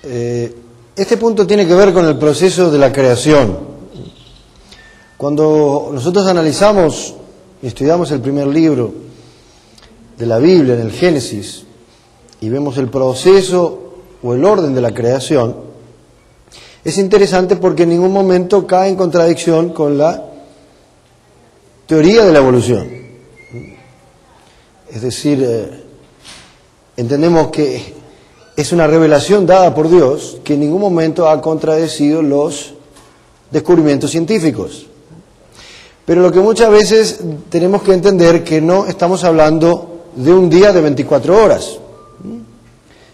Este punto tiene que ver con el proceso de la creación. Cuando nosotros analizamos y estudiamos el primer libro de la Biblia, en el Génesis, y vemos el proceso o el orden de la creación, es interesante porque en ningún momento cae en contradicción con la teoría de la evolución. Es decir, entendemos que es una revelación dada por Dios que en ningún momento ha contradecido los descubrimientos científicos. Pero lo que muchas veces tenemos que entender que no estamos hablando de un día de 24 horas,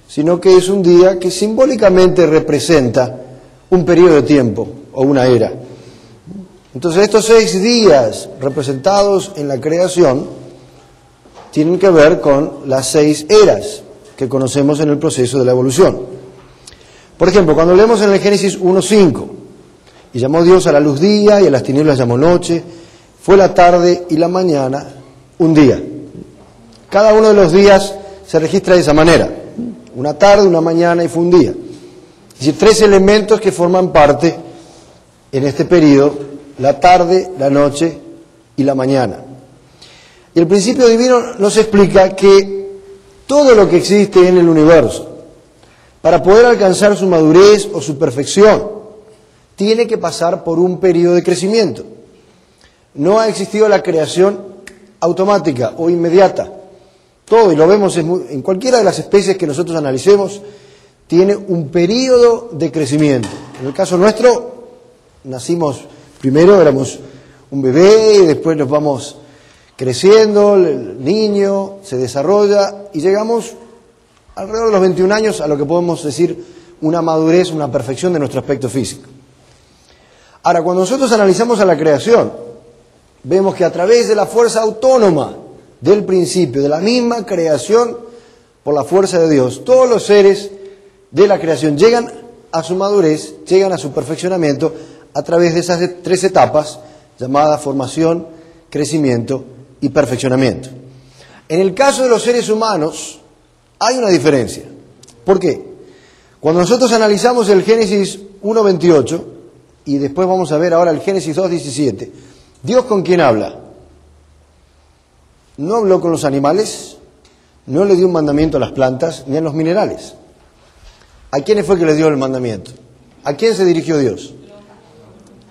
sino que es un día que simbólicamente representa un periodo de tiempo o una era. Entonces estos 6 días representados en la creación tienen que ver con las 6 eras que conocemos en el proceso de la evolución. Por ejemplo, cuando leemos en el Génesis 1:5, y llamó Dios a la luz día y a las tinieblas llamó noche, fue la tarde y la mañana un día. Cada uno de los días se registra de esa manera, una tarde, una mañana y fue un día. Es decir, 3 elementos que forman parte en este periodo: la tarde, la noche y la mañana. Y el principio divino nos explica que todo lo que existe en el universo, para poder alcanzar su madurez o su perfección, tiene que pasar por un periodo de crecimiento. No ha existido la creación automática o inmediata. Todo, y lo vemos en cualquiera de las especies que nosotros analicemos, tiene un periodo de crecimiento. En el caso nuestro, nacimos primero, éramos un bebé y después nos vamos creciendo, el niño se desarrolla y llegamos alrededor de los 21 años a lo que podemos decir una madurez, una perfección de nuestro aspecto físico. Ahora, cuando nosotros analizamos a la creación, vemos que a través de la fuerza autónoma del principio, de la misma creación por la fuerza de Dios, todos los seres de la creación llegan a su madurez, llegan a su perfeccionamiento a través de esas 3 etapas llamadas formación, crecimiento y perfeccionamiento. En el caso de los seres humanos hay una diferencia. ¿Por qué? Cuando nosotros analizamos el Génesis 1:28 y después vamos a ver ahora el Génesis 2:17, ¿Dios con quién habla? No habló con los animales, no le dio un mandamiento a las plantas ni a los minerales. ¿A quiénes fue que le dio el mandamiento? ¿A quién se dirigió Dios?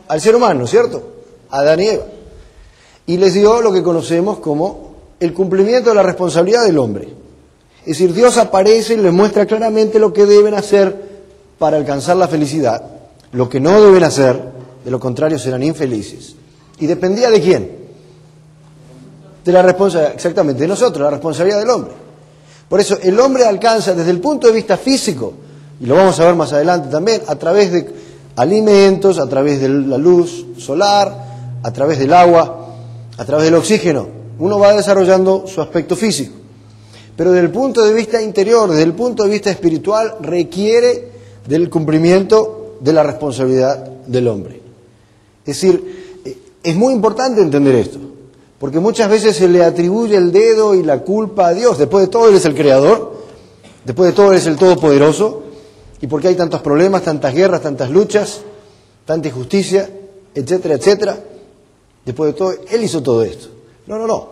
Al ser humano, ¿cierto? A Adán y Eva. Y les dio lo que conocemos como el cumplimiento de la responsabilidad del hombre. Es decir, Dios aparece y les muestra claramente lo que deben hacer para alcanzar la felicidad, lo que no deben hacer, de lo contrario serán infelices. ¿Y dependía de quién? De la responsabilidad, exactamente, de nosotros, la responsabilidad del hombre. Por eso el hombre alcanza desde el punto de vista físico, y lo vamos a ver más adelante también, a través de alimentos, a través de la luz solar, a través del agua, a través del oxígeno. Uno va desarrollando su aspecto físico. Pero desde el punto de vista interior, desde el punto de vista espiritual, requiere del cumplimiento de la responsabilidad del hombre. Es decir, es muy importante entender esto, porque muchas veces se le atribuye el dedo y la culpa a Dios. Después de todo, Él es el Creador, después de todo, Él es el Todopoderoso. ¿Y por qué hay tantos problemas, tantas guerras, tantas luchas, tanta injusticia, etcétera, etcétera? Después de todo, Él hizo todo esto. No.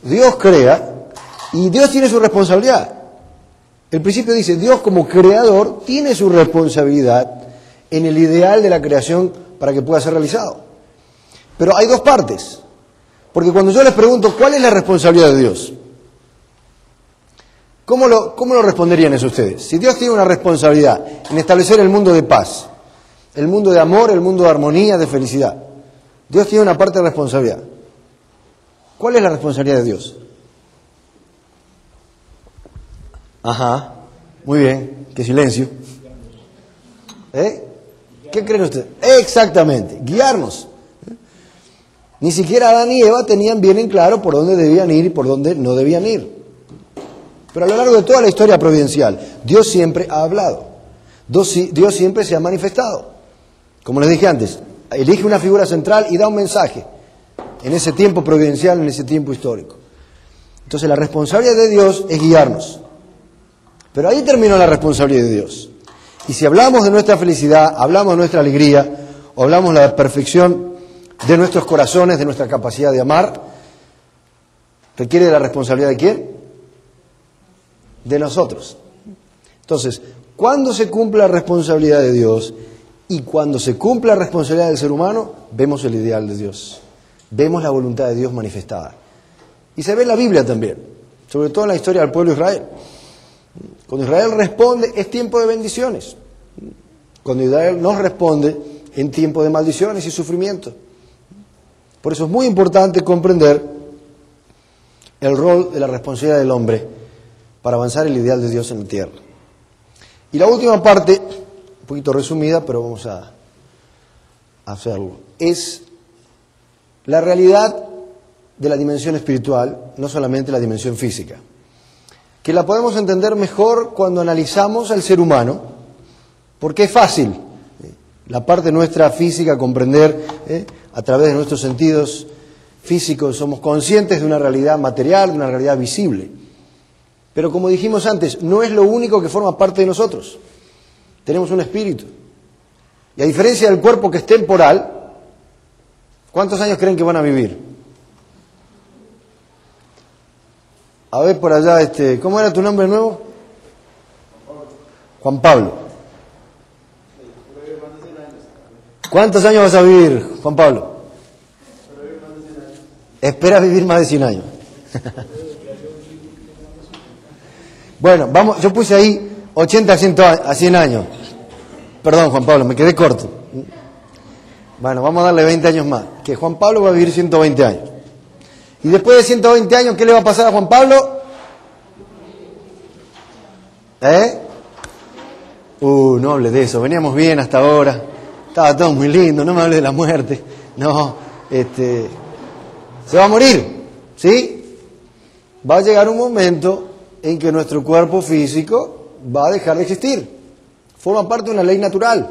Dios crea y Dios tiene su responsabilidad. El principio dice, Dios como creador tiene su responsabilidad en el ideal de la creación para que pueda ser realizado. Pero hay 2 partes. Porque cuando yo les pregunto, ¿cuál es la responsabilidad de Dios? ¿Cómo lo responderían eso ustedes? Si Dios tiene una responsabilidad en establecer el mundo de paz, el mundo de amor, el mundo de armonía, de felicidad, Dios tiene una parte de responsabilidad. ¿Cuál es la responsabilidad de Dios? Ajá, muy bien, qué silencio. ¿Qué creen ustedes? Exactamente, guiarnos. Ni siquiera Adán y Eva tenían bien en claro por dónde debían ir y por dónde no debían ir. Pero a lo largo de toda la historia providencial, Dios siempre ha hablado. Dios siempre se ha manifestado. Como les dije antes, elige una figura central y da un mensaje en ese tiempo providencial, en ese tiempo histórico. Entonces la responsabilidad de Dios es guiarnos. Pero ahí terminó la responsabilidad de Dios. Y si hablamos de nuestra felicidad, hablamos de nuestra alegría, o hablamos de la perfección de nuestros corazones, de nuestra capacidad de amar, ¿requiere de la responsabilidad de quién? De nosotros. Entonces, cuando se cumple la responsabilidad de Dios y cuando se cumple la responsabilidad del ser humano, vemos el ideal de Dios. Vemos la voluntad de Dios manifestada. Y se ve en la Biblia también, sobre todo en la historia del pueblo de Israel. Cuando Israel responde, es tiempo de bendiciones. Cuando Israel no responde, en tiempo de maldiciones y sufrimiento. Por eso es muy importante comprender el rol de la responsabilidad del hombre para avanzar el ideal de Dios en la tierra. Y la última parte, un poquito resumida, pero vamos a hacerlo, es la realidad de la dimensión espiritual, no solamente la dimensión física, que la podemos entender mejor cuando analizamos al ser humano, porque es fácil la parte nuestra física comprender, a través de nuestros sentidos físicos somos conscientes de una realidad material, de una realidad visible. Pero como dijimos antes, no es lo único que forma parte de nosotros. Tenemos un espíritu. Y a diferencia del cuerpo que es temporal, ¿cuántos años creen que van a vivir? A ver por allá, ¿cómo era tu nombre nuevo? Juan Pablo. ¿Cuántos años vas a vivir, Juan Pablo? Espera vivir más de 100 años. Bueno, vamos, yo puse ahí 80 a 100 años. Perdón, Juan Pablo, me quedé corto. Bueno, vamos a darle 20 años más. Que Juan Pablo va a vivir 120 años. Y después de 120 años, ¿qué le va a pasar a Juan Pablo? No hable de eso. Veníamos bien hasta ahora. Estaba todo muy lindo. No me hable de la muerte. No, se va a morir. ¿Sí? Va a llegar un momento en que nuestro cuerpo físico va a dejar de existir. Forma parte de una ley natural.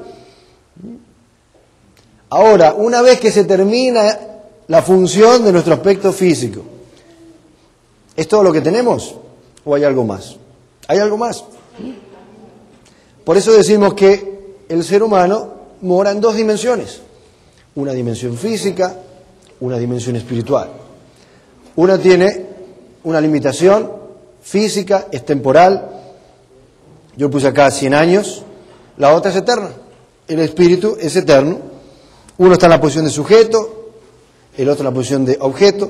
Ahora, una vez que se termina la función de nuestro aspecto físico, ¿es todo lo que tenemos? ¿O hay algo más? Hay algo más. Por eso decimos que el ser humano mora en dos dimensiones. Una dimensión física, una dimensión espiritual. Una tiene una limitación física, es temporal. Yo puse acá 100 años. La otra es eterna. El espíritu es eterno. Uno está en la posición de sujeto, el otro en la posición de objeto.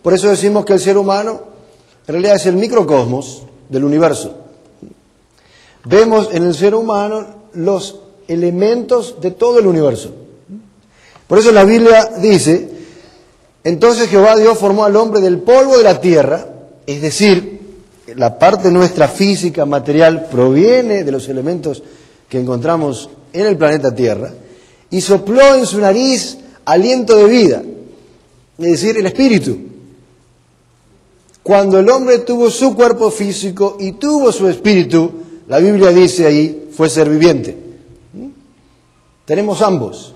Por eso decimos que el ser humano en realidad es el microcosmos del universo. Vemos en el ser humano los elementos de todo el universo. Por eso la Biblia dice, entonces Jehová Dios formó al hombre del polvo de la tierra, es decir, la parte nuestra física, material, proviene de los elementos que encontramos en el planeta Tierra, y sopló en su nariz aliento de vida, es decir, el espíritu. Cuando el hombre tuvo su cuerpo físico y tuvo su espíritu, la Biblia dice ahí, fue ser viviente. Tenemos ambos.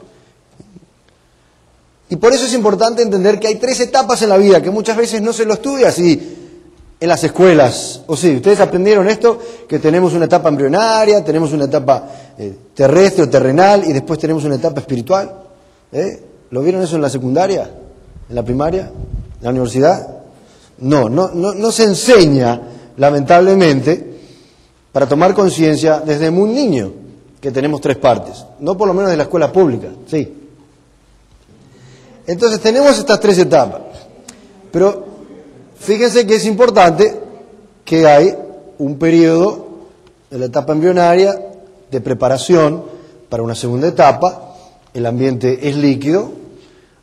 Y por eso es importante entender que hay 3 etapas en la vida, que muchas veces no se lo estudia así en las escuelas. O sí, ustedes aprendieron esto, que tenemos una etapa embrionaria, tenemos una etapa terrestre o terrenal, y después tenemos una etapa espiritual. ¿Lo vieron eso en la secundaria? ¿En la primaria? ¿En la universidad? No se enseña, lamentablemente, para tomar conciencia desde muy niño, que tenemos 3 partes. No por lo menos de la escuela pública, sí. Entonces tenemos estas 3 etapas. Pero fíjense que es importante que hay un periodo de la etapa embrionaria de preparación para una segunda etapa. El ambiente es líquido.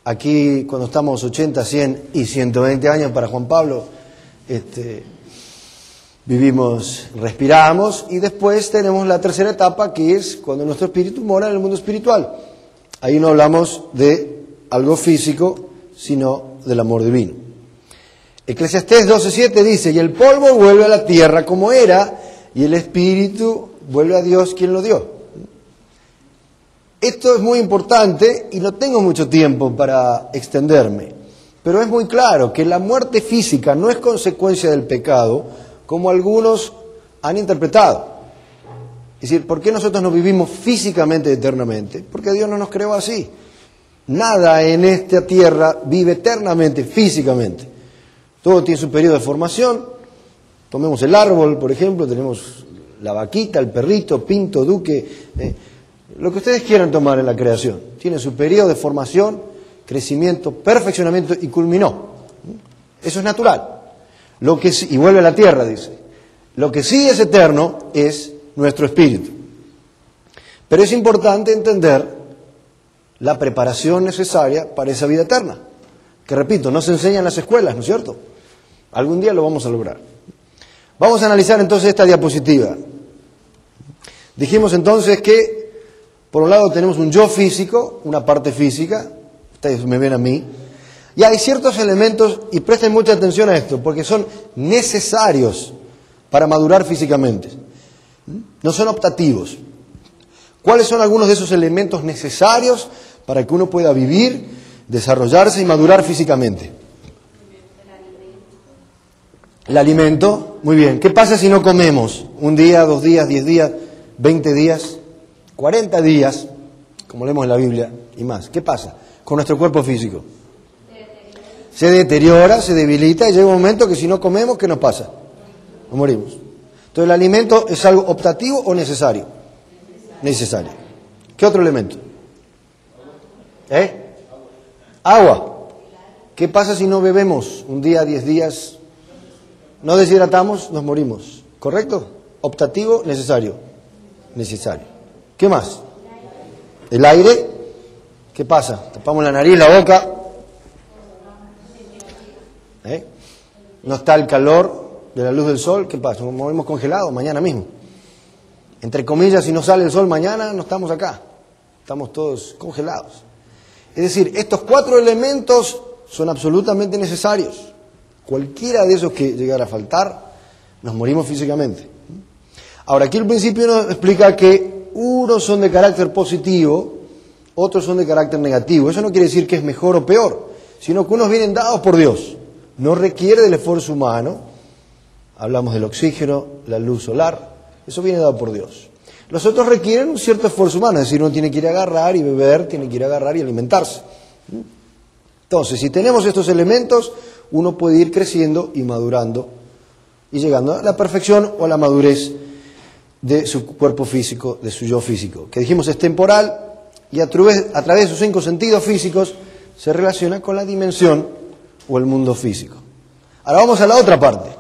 Aquí, cuando estamos 80, 100 y 120 años para Juan Pablo, vivimos, respiramos, y después tenemos la tercera etapa, que es cuando nuestro espíritu mora en el mundo espiritual. Ahí no hablamos de algo físico, sino del amor divino. Eclesiastés 12:7 dice, y el polvo vuelve a la tierra como era, y el espíritu vuelve a Dios quien lo dio. Esto es muy importante y no tengo mucho tiempo para extenderme, pero es muy claro que la muerte física no es consecuencia del pecado, como algunos han interpretado. Es decir, ¿por qué nosotros no vivimos físicamente eternamente? Porque Dios no nos creó así. Nada en esta tierra vive eternamente, físicamente. Todo tiene su periodo de formación. Tomemos el árbol, por ejemplo, tenemos la vaquita, el perrito, Pinto, Duque, lo que ustedes quieran tomar en la creación. Tiene su periodo de formación, crecimiento, perfeccionamiento y culminó. Eso es natural. Y vuelve a la tierra, dice. Lo que sí es eterno es nuestro espíritu. Pero es importante entender la preparación necesaria para esa vida eterna, que repito, no se enseña en las escuelas, ¿no es cierto? Algún día lo vamos a lograr. Vamos a analizar entonces esta diapositiva. Dijimos entonces que, por un lado tenemos un yo físico, una parte física, ustedes me ven a mí, y hay ciertos elementos, y presten mucha atención a esto, porque son necesarios para madurar físicamente. No son optativos. ¿Cuáles son algunos de esos elementos necesarios para que uno pueda vivir, desarrollarse y madurar físicamente? El alimento, muy bien. ¿Qué pasa si no comemos? 1 día, 2 días, 10 días, 20 días, 40 días, como leemos en la Biblia, y más. ¿Qué pasa con nuestro cuerpo físico? Se deteriora, se debilita y llega un momento que si no comemos, ¿qué nos pasa? Nos morimos. Entonces, ¿el alimento es algo optativo o necesario? Necesario. ¿Qué otro elemento? Agua. ¿Qué pasa si no bebemos 1 día, 10 días? No deshidratamos, nos morimos. ¿Correcto? Optativo, necesario. Necesario. ¿Qué más? El aire. ¿Qué pasa? Tapamos la nariz, la boca. No está el calor de la luz del sol. ¿Qué pasa? Nos movemos congelados mañana mismo. Entre comillas, si no sale el sol mañana, no estamos acá. Estamos todos congelados. Es decir, estos 4 elementos son absolutamente necesarios. Cualquiera de esos que llegara a faltar, nos morimos físicamente. Ahora, aquí el principio nos explica que unos son de carácter positivo, otros son de carácter negativo. Eso no quiere decir que es mejor o peor, sino que unos vienen dados por Dios. No requiere del esfuerzo humano. Hablamos del oxígeno, la luz solar. Eso viene dado por Dios. Los otros requieren un cierto esfuerzo humano, es decir, uno tiene que ir a agarrar y beber, tiene que ir a agarrar y alimentarse. Entonces, si tenemos estos elementos, uno puede ir creciendo y madurando y llegando a la perfección o a la madurez de su cuerpo físico, de su yo físico, que dijimos es temporal y a través de sus 5 sentidos físicos se relaciona con la dimensión o el mundo físico. Ahora vamos a la otra parte,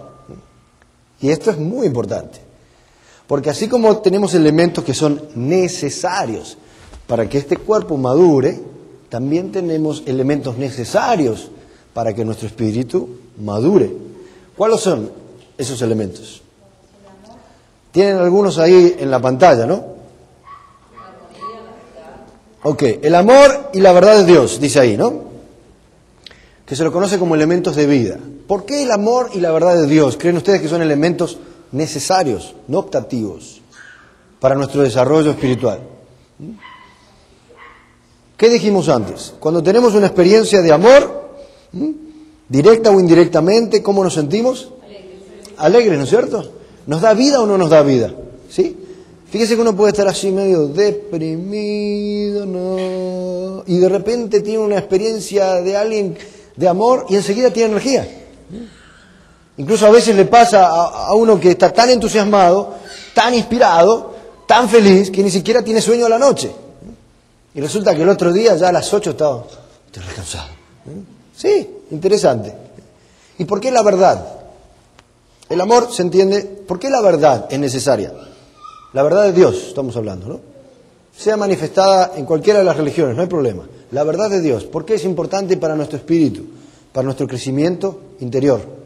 y esto es muy importante. Porque así como tenemos elementos que son necesarios para que este cuerpo madure, también tenemos elementos necesarios para que nuestro espíritu madure. ¿Cuáles son esos elementos? Tienen algunos ahí en la pantalla, ¿no? Ok, el amor y la verdad de Dios, dice ahí, ¿no? Que se lo conoce como elementos de vida. ¿Por qué el amor y la verdad de Dios? ¿Creen ustedes que son elementos necesarios, no optativos, para nuestro desarrollo espiritual? ¿Qué dijimos antes? Cuando tenemos una experiencia de amor, directa o indirectamente, ¿cómo nos sentimos? Alegres, ¿no es cierto? ¿Nos da vida o no nos da vida? ¿Sí? Fíjese que uno puede estar así medio deprimido, ¿no? Y de repente tiene una experiencia de alguien de amor y enseguida tiene energía. Incluso a veces le pasa a uno que está tan entusiasmado, tan inspirado, tan feliz, que ni siquiera tiene sueño a la noche. Y resulta que el otro día, ya a las 8, estoy recansado. Sí, interesante. ¿Y por qué la verdad? El amor se entiende, ¿por qué la verdad es necesaria? La verdad de Dios, estamos hablando, ¿no? Sea manifestada en cualquiera de las religiones, no hay problema. La verdad de Dios, ¿por qué es importante para nuestro espíritu, para nuestro crecimiento interior?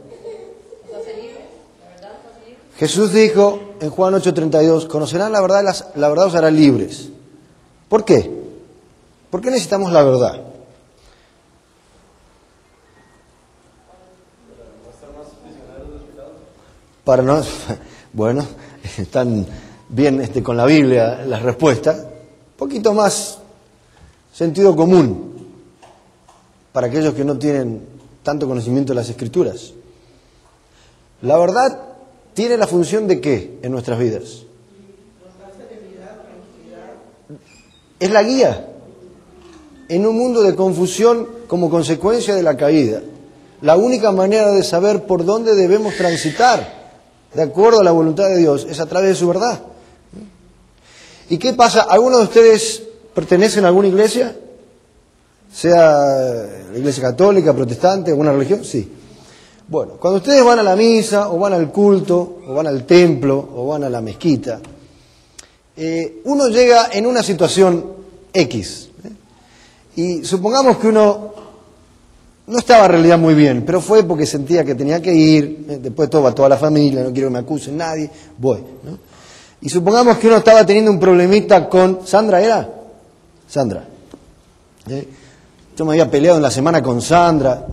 Jesús dijo en Juan 8:32, conocerán la verdad y la verdad os hará libres. ¿Por qué? ¿Por qué necesitamos la verdad? Para no, bueno, están bien con la Biblia las respuestas, un poquito más sentido común para aquellos que no tienen tanto conocimiento de las Escrituras. La verdad tiene la función de ¿qué en nuestras vidas? es la guía. En un mundo de confusión como consecuencia de la caída, la única manera de saber por dónde debemos transitar, de acuerdo a la voluntad de Dios, es a través de su verdad. ¿Y qué pasa? ¿Algunos de ustedes pertenecen a alguna iglesia? Sea la iglesia católica, protestante, alguna religión, sí. Bueno, cuando ustedes van a la misa, o van al culto, o van al templo, o van a la mezquita, uno llega en una situación X. Y supongamos que uno no estaba en realidad muy bien, pero fue porque sentía que tenía que ir, después todo va toda la familia, no quiero que me acuse nadie, voy, ¿no? Y supongamos que uno estaba teniendo un problemita con... ¿Sandra era? Sandra. Yo me había peleado en la semana con Sandra.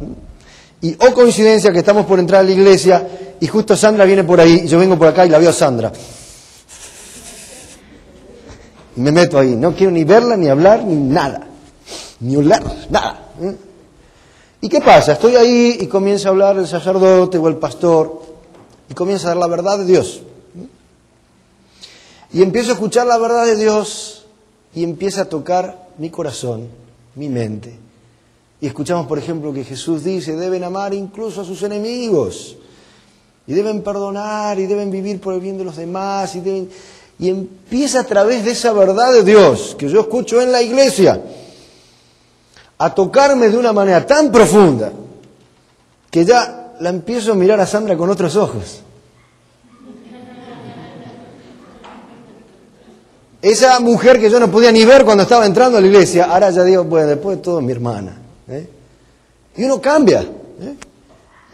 Y coincidencia que estamos por entrar a la iglesia y justo Sandra viene por ahí y yo vengo por acá y la veo a Sandra. Y me meto ahí. No quiero ni verla, ni hablar, ni nada. Ni oler, nada. ¿Y qué pasa? Estoy ahí y comienza a hablar el sacerdote o el pastor y comienza a dar la verdad de Dios. Y empiezo a escuchar la verdad de Dios y empieza a tocar mi corazón, mi mente. Y escuchamos, por ejemplo, que Jesús dice, deben amar incluso a sus enemigos. Y deben perdonar y deben vivir por el bien de los demás. Y empieza a través de esa verdad de Dios que yo escucho en la iglesia a tocarme de una manera tan profunda que ya la empiezo a mirar a Sandra con otros ojos. Esa mujer que yo no podía ni ver cuando estaba entrando a la iglesia, ahora ya digo, pues después de todo mi hermana. Y uno cambia.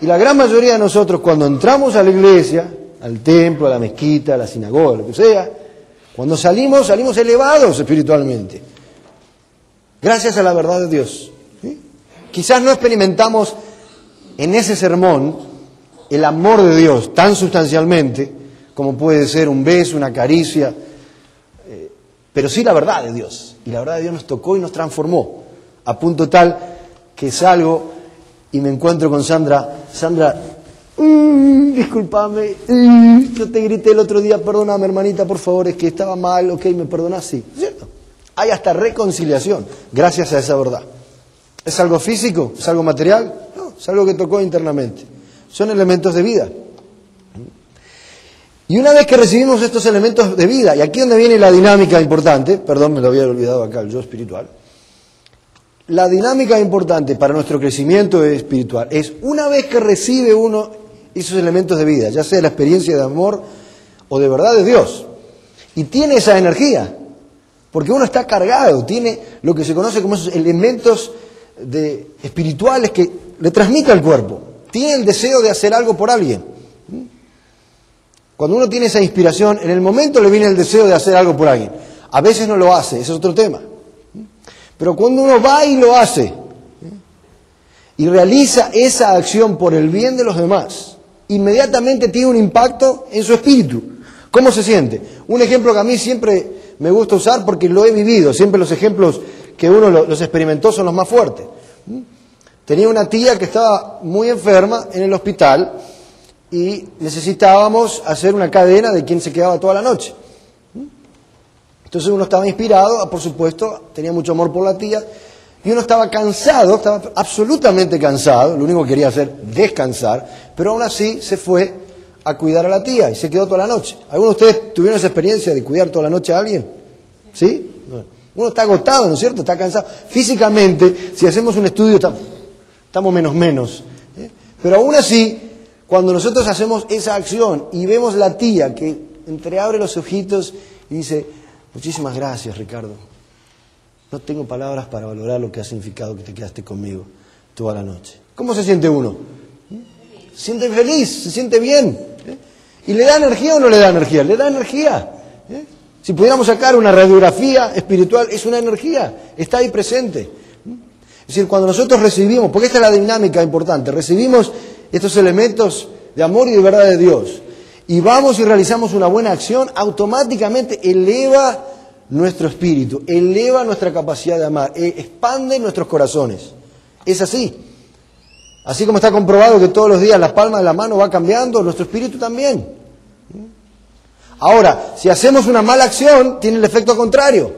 Y la gran mayoría de nosotros cuando entramos a la iglesia, al templo, a la mezquita, a la sinagoga, lo que sea, cuando salimos elevados espiritualmente. Gracias a la verdad de Dios. Quizás no experimentamos en ese sermón el amor de Dios tan sustancialmente como puede ser un beso, una caricia, pero sí la verdad de Dios. Y la verdad de Dios nos tocó y nos transformó, a punto tal que salgo y me encuentro con Sandra. Sandra, discúlpame, yo te grité el otro día, perdóname hermanita, por favor, es que estaba mal, ok, ¿me perdonás? Sí, ¿cierto? Hay hasta reconciliación gracias a esa verdad. ¿Es algo físico? ¿Es algo material? No, es algo que tocó internamente. Son elementos de vida. Y una vez que recibimos estos elementos de vida, y aquí donde viene la dinámica importante, perdón, me lo había olvidado acá, el yo espiritual. La dinámica importante para nuestro crecimiento espiritual es una vez que recibe uno esos elementos de vida, ya sea la experiencia de amor o de verdad de Dios, y tiene esa energía, porque uno está cargado, tiene lo que se conoce como esos elementos espirituales que le transmite al cuerpo, tiene el deseo de hacer algo por alguien. Cuando uno tiene esa inspiración, en el momento le viene el deseo de hacer algo por alguien. A veces no lo hace, ese es otro tema. Pero cuando uno va y lo hace, y realiza esa acción por el bien de los demás, inmediatamente tiene un impacto en su espíritu. ¿Cómo se siente? Un ejemplo que a mí siempre me gusta usar porque lo he vivido. Siempre los ejemplos que uno los experimentó son los más fuertes. Tenía una tía que estaba muy enferma en el hospital y necesitábamos hacer una cadena de quien se quedaba toda la noche. Entonces uno estaba inspirado, por supuesto, tenía mucho amor por la tía, y uno estaba cansado, estaba absolutamente cansado, lo único que quería hacer descansar, pero aún así se fue a cuidar a la tía y se quedó toda la noche. ¿Algunos de ustedes tuvieron esa experiencia de cuidar toda la noche a alguien? ¿Sí? Bueno, uno está agotado, ¿no es cierto? Está cansado. Físicamente, si hacemos un estudio, estamos menos. Pero aún así, cuando nosotros hacemos esa acción y vemos la tía que entreabre los ojitos y dice, muchísimas gracias, Ricardo. No tengo palabras para valorar lo que ha significado que te quedaste conmigo toda la noche. ¿Cómo se siente uno? Se siente feliz, se siente bien. ¿Y le da energía o no le da energía? Le da energía. Si pudiéramos sacar una radiografía espiritual, es una energía, está ahí presente. Es decir, cuando nosotros recibimos, porque esta es la dinámica importante, recibimos estos elementos de amor y de verdad de Dios, y vamos y realizamos una buena acción, automáticamente eleva nuestro espíritu, eleva nuestra capacidad de amar, expande nuestros corazones. Es así. Así como está comprobado que todos los días la palma de la mano va cambiando, nuestro espíritu también. Ahora, si hacemos una mala acción, tiene el efecto contrario.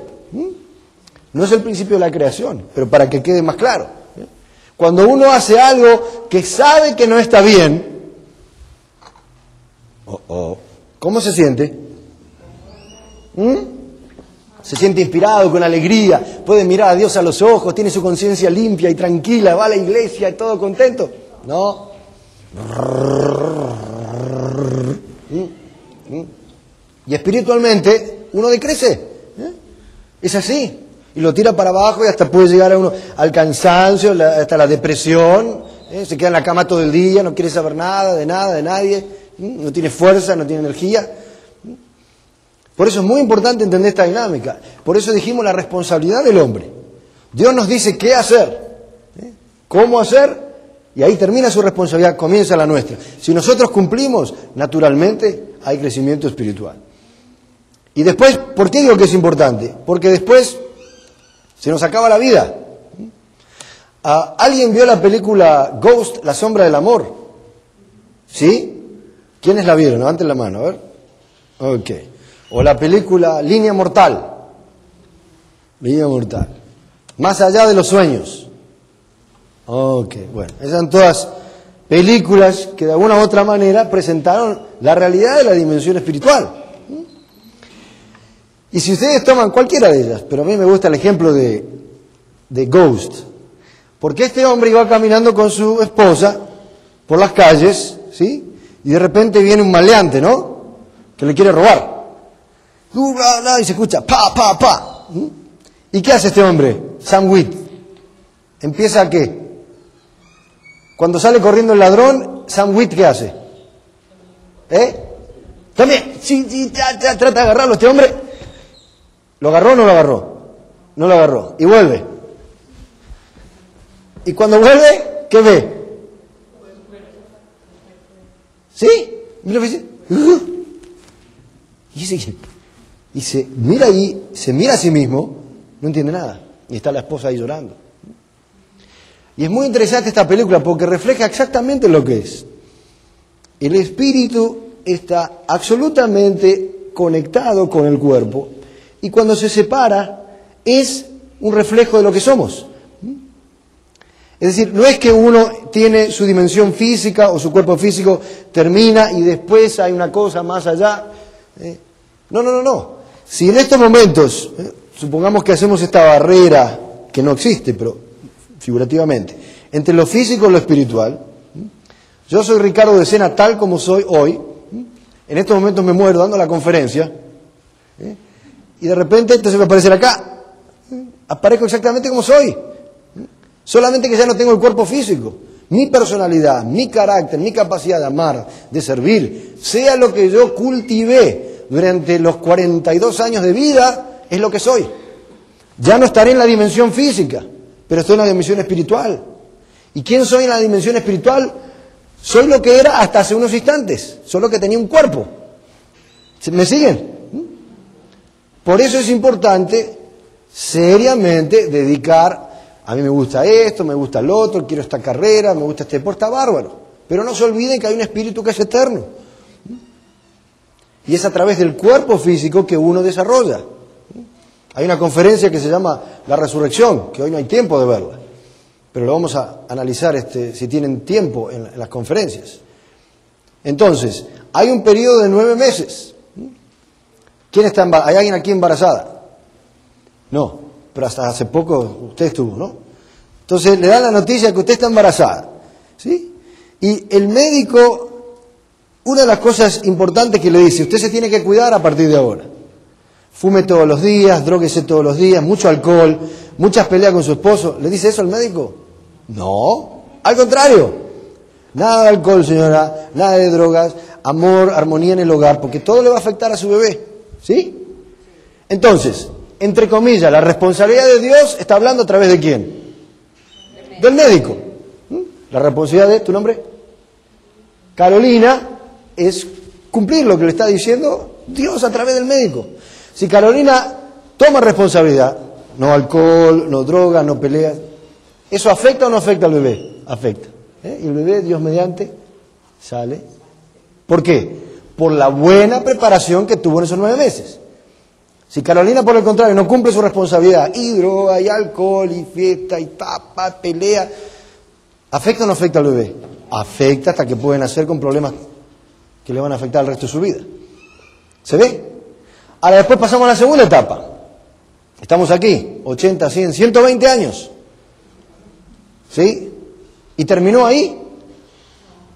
No es el principio de la creación, pero para que quede más claro. Cuando uno hace algo que sabe que no está bien, ¿cómo se siente? Se siente inspirado, con alegría, puede mirar a Dios a los ojos, tiene su conciencia limpia y tranquila, va a la iglesia y todo contento. No. Y espiritualmente uno decrece. Es así. Y lo tira para abajo y hasta puede llegar a uno al cansancio, hasta la depresión. Se queda en la cama todo el día, no quiere saber nada, de nadie. No tiene fuerza, no tiene energía. Por eso es muy importante entender esta dinámica. Por eso dijimos la responsabilidad del hombre. Dios nos dice qué hacer, cómo hacer, y ahí termina su responsabilidad, comienza la nuestra. Si nosotros cumplimos, naturalmente hay crecimiento espiritual. Y después, ¿por qué digo que es importante? Porque después se nos acaba la vida. ¿Alguien vio la película Ghost, La sombra del amor? ¿Sí? ¿Quiénes la vieron? Levanten la mano, a ver. Ok. O la película Línea Mortal. Línea Mortal. Más allá de los sueños. Ok, bueno. Esas son todas películas que de alguna u otra manera presentaron la realidad de la dimensión espiritual. Y si ustedes toman cualquiera de ellas, pero a mí me gusta el ejemplo de Ghost. Porque este hombre iba caminando con su esposa por las calles, ¿sí? Y de repente viene un maleante, ¿no? Que le quiere robar. Y se escucha, pa, pa, pa. ¿Y qué hace este hombre? Sam Witt. ¿Empieza a qué? Cuando sale corriendo el ladrón, Sam Witt, ¿qué hace? También, sí, ya, trata de agarrarlo este hombre. ¿Lo agarró o no lo agarró? No lo agarró. Y vuelve. Y cuando vuelve, ¿qué ve? ¿Sí? Mira, y se mira ahí, se mira a sí mismo, no entiende nada. Y está la esposa ahí llorando. Y es muy interesante esta película porque refleja exactamente lo que es. El espíritu está absolutamente conectado con el cuerpo y cuando se separa es un reflejo de lo que somos. Es decir, no es que uno tiene su dimensión física o su cuerpo físico termina y después hay una cosa más allá. No. Si en estos momentos, supongamos que hacemos esta barrera, que no existe, pero figurativamente, entre lo físico y lo espiritual, yo soy Ricardo de Sena tal como soy hoy, en estos momentos me muero dando la conferencia, y de repente entonces me aparecer acá, aparezco exactamente como soy. Solamente que ya no tengo el cuerpo físico. Mi personalidad, mi carácter, mi capacidad de amar, de servir, sea lo que yo cultivé durante los 42 años de vida, es lo que soy. Ya no estaré en la dimensión física, pero estoy en la dimensión espiritual. ¿Y quién soy en la dimensión espiritual? Soy lo que era hasta hace unos instantes, solo que tenía un cuerpo. ¿Me siguen? Por eso es importante seriamente dedicar. A mí me gusta esto, me gusta lo otro, quiero esta carrera, me gusta este deporte, está bárbaro. Pero no se olviden que hay un espíritu que es eterno. Y es a través del cuerpo físico que uno desarrolla. Hay una conferencia que se llama La Resurrección, que hoy no hay tiempo de verla. Pero lo vamos a analizar si tienen tiempo en las conferencias. Entonces, hay un periodo de 9 meses. ¿Quién está embarazada? ¿Hay alguien aquí embarazada? No. Pero hasta hace poco usted estuvo, ¿no? Entonces le dan la noticia que usted está embarazada, ¿sí? Y el médico, una de las cosas importantes que le dice, usted se tiene que cuidar a partir de ahora. Fume todos los días, dróguese todos los días, mucho alcohol, muchas peleas con su esposo. ¿Le dice eso al médico? No, al contrario. Nada de alcohol, señora, nada de drogas, amor, armonía en el hogar, porque todo le va a afectar a su bebé, ¿sí? Entonces, entre comillas, la responsabilidad de Dios está hablando a través de quién? Del médico. La responsabilidad de, ¿tu nombre? Carolina, es cumplir lo que le está diciendo Dios a través del médico. Si Carolina toma responsabilidad, no alcohol, no drogas, no peleas, ¿eso afecta o no afecta al bebé? Afecta. Y el bebé, Dios mediante, sale. ¿Por qué? Por la buena preparación que tuvo en esos 9 meses. Si Carolina, por el contrario, no cumple su responsabilidad, y droga, y alcohol, y fiesta, y tapa, pelea, ¿afecta o no afecta al bebé? Afecta hasta que pueden nacer con problemas que le van a afectar al resto de su vida. ¿Se ve? Ahora después pasamos a la segunda etapa. Estamos aquí, 80, 100, 120 años. ¿Sí? ¿Y terminó ahí?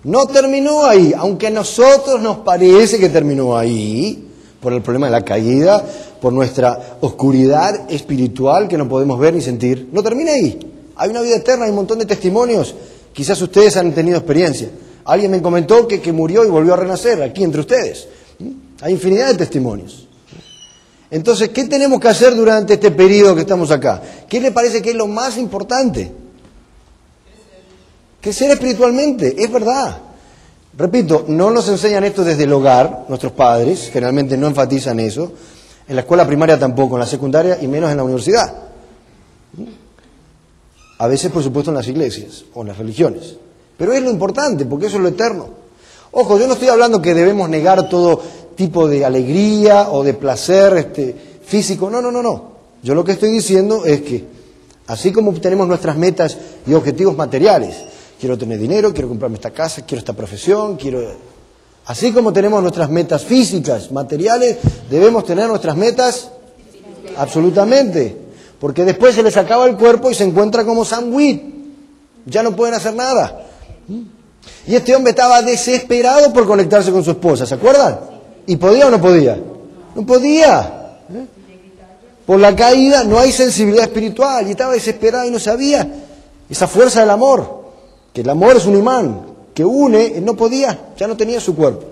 No terminó ahí, aunque a nosotros nos parece que terminó ahí, por el problema de la caída, por nuestra oscuridad espiritual que no podemos ver ni sentir. No termina ahí. Hay una vida eterna, hay un montón de testimonios. Quizás ustedes han tenido experiencia. Alguien me comentó que murió y volvió a renacer aquí entre ustedes. Hay infinidad de testimonios. Entonces, ¿qué tenemos que hacer durante este periodo que estamos acá? ¿Qué le parece que es lo más importante? Crecer espiritualmente, es verdad. Repito, no nos enseñan esto desde el hogar, nuestros padres, generalmente no enfatizan eso. En la escuela primaria tampoco, en la secundaria y menos en la universidad. A veces, por supuesto, en las iglesias o en las religiones. Pero es lo importante, porque eso es lo eterno. Ojo, yo no estoy hablando que debemos negar todo tipo de alegría o de placer físico. No. Yo lo que estoy diciendo es que, así como tenemos nuestras metas y objetivos materiales, quiero tener dinero, quiero comprarme esta casa, quiero esta profesión, así como tenemos nuestras metas físicas, materiales, debemos tener nuestras metas absolutamente. Porque después se les acaba el cuerpo y se encuentra como Sam Witt. Ya no pueden hacer nada. Y este hombre estaba desesperado por conectarse con su esposa, ¿se acuerdan? ¿Y podía o no podía? No podía. Por la caída no hay sensibilidad espiritual. Y estaba desesperado y no sabía. Esa fuerza del amor. Que el amor es un imán que une, él no podía, ya no tenía su cuerpo.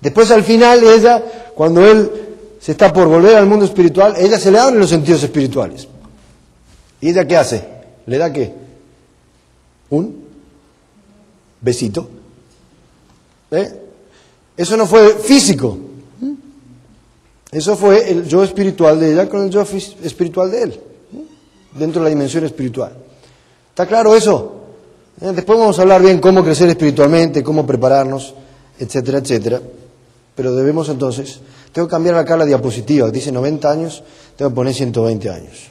Después al final ella, cuando él se está por volver al mundo espiritual, ella se le abren los sentidos espirituales. ¿Y ella qué hace? ¿Le da qué? Un besito. Eso no fue físico. Eso fue el yo espiritual de ella con el yo espiritual de él. Dentro de la dimensión espiritual. ¿Está claro eso? Después vamos a hablar bien cómo crecer espiritualmente, cómo prepararnos, etcétera, etcétera. Pero debemos entonces, tengo que cambiar acá la diapositiva, dice 90 años, tengo que poner 120 años.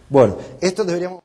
Bueno, esto deberíamos...